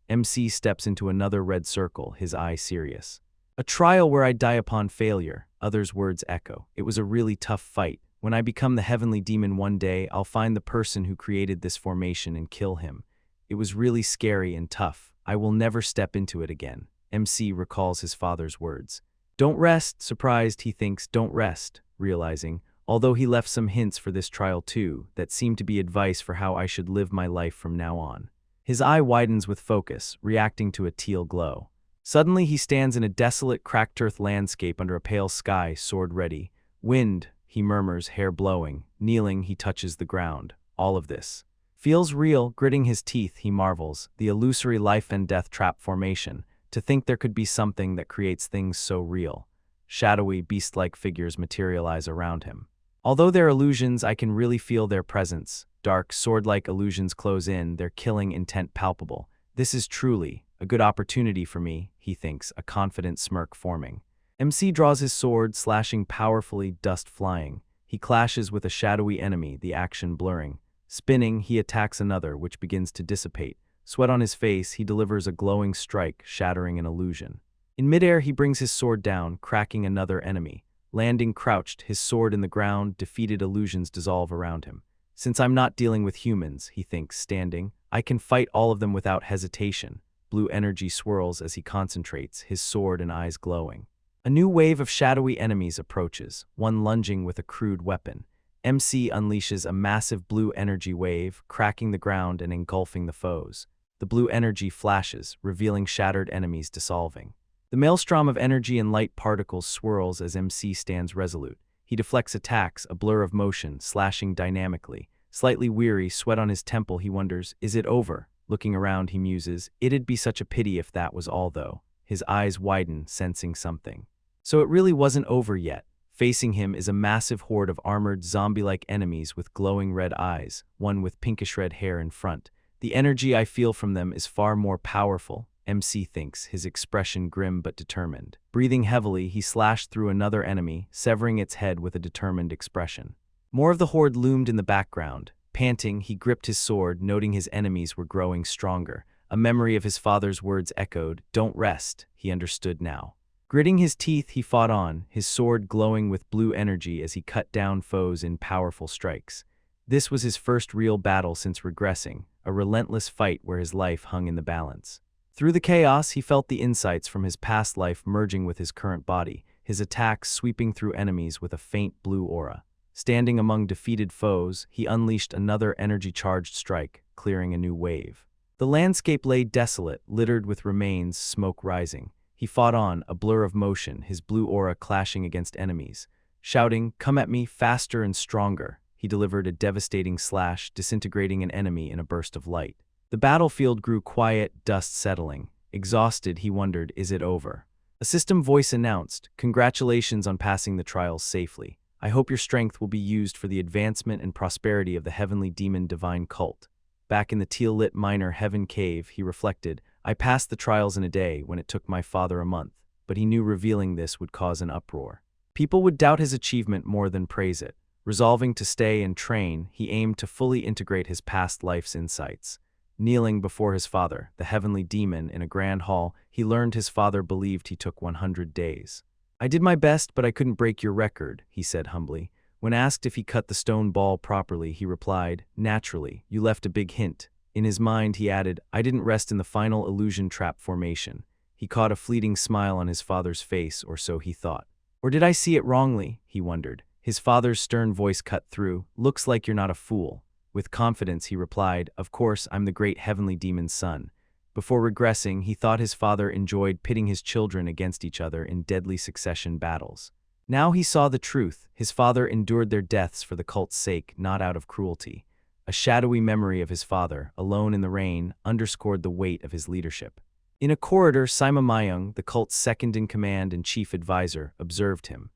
MC steps into another red circle, his eye serious. A trial where I die upon failure, others' words echo. It was a really tough fight. When I become the heavenly demon one day, I'll find the person who created this formation and kill him. It was really scary and tough. I will never step into it again. MC recalls his father's words. Don't rest, surprised, he thinks, don't rest, realizing, although he left some hints for this trial too, that seemed to be advice for how I should live my life from now on. His eye widens with focus, reacting to a teal glow. Suddenly he stands in a desolate, cracked earth landscape under a pale sky, sword ready. Wind, he murmurs, hair blowing. Kneeling, he touches the ground. All of this feels real. Gritting his teeth, he marvels. The illusory life and death trap formation. To think there could be something that creates things so real. Shadowy, beast-like figures materialize around him. Although they're illusions, I can really feel their presence. Dark, sword-like illusions close in, their killing intent palpable. This is truly a good opportunity for me, he thinks, a confident smirk forming. MC draws his sword, slashing powerfully, dust flying. He clashes with a shadowy enemy, the action blurring. Spinning, he attacks another, which begins to dissipate. Sweat on his face, he delivers a glowing strike, shattering an illusion. In midair, he brings his sword down, cracking another enemy. Landing crouched, his sword in the ground, defeated illusions dissolve around him. Since I'm not dealing with humans, he thinks, standing, I can fight all of them without hesitation. Blue energy swirls as he concentrates, his sword and eyes glowing. A new wave of shadowy enemies approaches, one lunging with a crude weapon. MC unleashes a massive blue energy wave, cracking the ground and engulfing the foes. The blue energy flashes, revealing shattered enemies dissolving. The maelstrom of energy and light particles swirls as MC stands resolute. He deflects attacks, a blur of motion, slashing dynamically. Slightly weary, sweat on his temple, he wonders, is it over? Looking around, he muses, it'd be such a pity if that was all though. His eyes widen, sensing something. So it really wasn't over yet. Facing him is a massive horde of armored, zombie-like enemies with glowing red eyes, one with pinkish red hair in front. The energy I feel from them is far more powerful, MC thinks, his expression grim but determined. Breathing heavily, he slashed through another enemy, severing its head with a determined expression. More of the horde loomed in the background. Panting, he gripped his sword, noting his enemies were growing stronger. A memory of his father's words echoed, "Don't rest," he understood now. Gritting his teeth, he fought on, his sword glowing with blue energy as he cut down foes in powerful strikes. This was his first real battle since regressing, a relentless fight where his life hung in the balance. Through the chaos, he felt the insights from his past life merging with his current body, his attacks sweeping through enemies with a faint blue aura. Standing among defeated foes, he unleashed another energy-charged strike, clearing a new wave. The landscape lay desolate, littered with remains, smoke rising. He fought on, a blur of motion, his blue aura clashing against enemies. Shouting, "Come at me, faster and stronger," he delivered a devastating slash, disintegrating an enemy in a burst of light. The battlefield grew quiet, dust settling. Exhausted, he wondered, is it over? A system voice announced, "Congratulations on passing the trials safely. I hope your strength will be used for the advancement and prosperity of the heavenly demon divine cult." Back in the teal-lit minor heaven cave, he reflected, "I passed the trials in a day when it took my father a month," but he knew revealing this would cause an uproar. People would doubt his achievement more than praise it. Resolving to stay and train, he aimed to fully integrate his past life's insights. Kneeling before his father, the heavenly demon, in a grand hall, he learned his father believed he took 100 days. "I did my best, but I couldn't break your record," he said humbly. When asked if he cut the stone ball properly, he replied, "Naturally, you left a big hint." In his mind, he added, "I didn't rest in the final illusion trap formation." He caught a fleeting smile on his father's face, or so he thought. Or did I see it wrongly? He wondered. His father's stern voice cut through. "Looks like you're not a fool." With confidence, he replied, "Of course, I'm the great heavenly demon's son." Before regressing, he thought his father enjoyed pitting his children against each other in deadly succession battles. Now he saw the truth. His father endured their deaths for the cult's sake, not out of cruelty. A shadowy memory of his father, alone in the rain, underscored the weight of his leadership. In a corridor, Sima Mayung, the cult's second-in-command and chief advisor, observed him.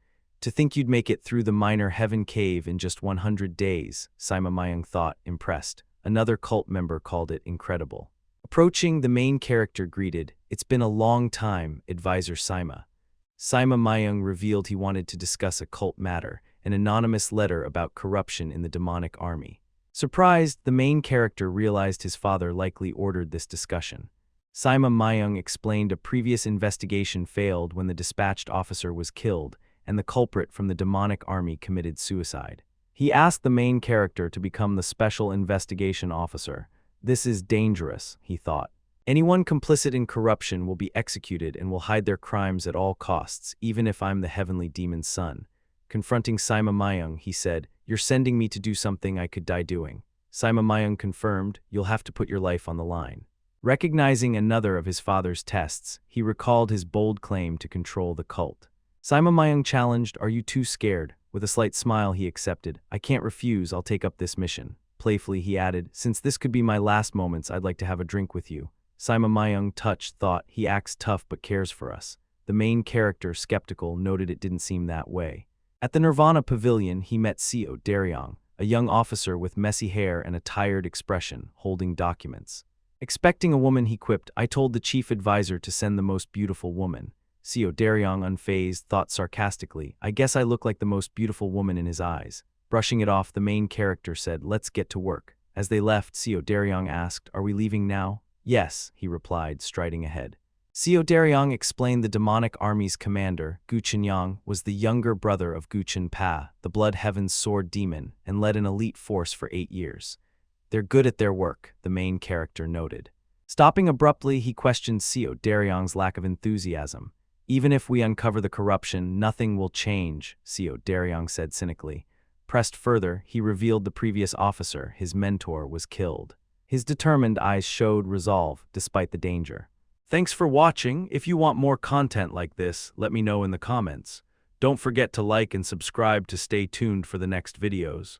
"To think you'd make it through the minor heaven cave in just 100 days, Sima Mayung thought, impressed. Another cult member called it incredible. Approaching, the main character greeted, "It's been a long time, Advisor Sima." Sima Mayung revealed he wanted to discuss a cult matter, an anonymous letter about corruption in the demonic army. Surprised, the main character realized his father likely ordered this discussion. Sima Mayung explained a previous investigation failed when the dispatched officer was killed, and the culprit from the demonic army committed suicide. He asked the main character to become the special investigation officer. "This is dangerous," he thought. "Anyone complicit in corruption will be executed and will hide their crimes at all costs, even if I'm the heavenly demon's son." Confronting Sima Mayung, he said, "You're sending me to do something I could die doing." Sima Mayung confirmed, "You'll have to put your life on the line." Recognizing another of his father's tests, he recalled his bold claim to control the cult. Sima Mayung challenged, "Are you too scared?" With a slight smile, he accepted. "I can't refuse, I'll take up this mission." Playfully, he added, "Since this could be my last moments, I'd like to have a drink with you." Sima Mayung, touched, thought, "He acts tough but cares for us." The main character, skeptical, noted it didn't seem that way. At the Nirvana Pavilion, he met Seo Daryong, a young officer with messy hair and a tired expression, holding documents. Expecting a woman, he quipped, "I told the chief advisor to send the most beautiful woman." Seo Daryong, unfazed, thought sarcastically, "I guess I look like the most beautiful woman in his eyes." Brushing it off, the main character said, "Let's get to work." As they left, Seo Daryong asked, "Are we leaving now?" "Yes," he replied, striding ahead. Seo Daryong explained the demonic army's commander, Gu Qinyang, was the younger brother of Gu Qinpa, the Blood Heaven's sword demon, and led an elite force for 8 years. "They're good at their work," the main character noted. Stopping abruptly, he questioned Seo Daryong's lack of enthusiasm. "Even if we uncover the corruption, nothing will change," Seo Daryong said cynically. Pressed further, he revealed the previous officer, his mentor, was killed. His determined eyes showed resolve, despite the danger. Thanks for watching. If you want more content like this, let me know in the comments. Don't forget to like and subscribe to stay tuned for the next videos.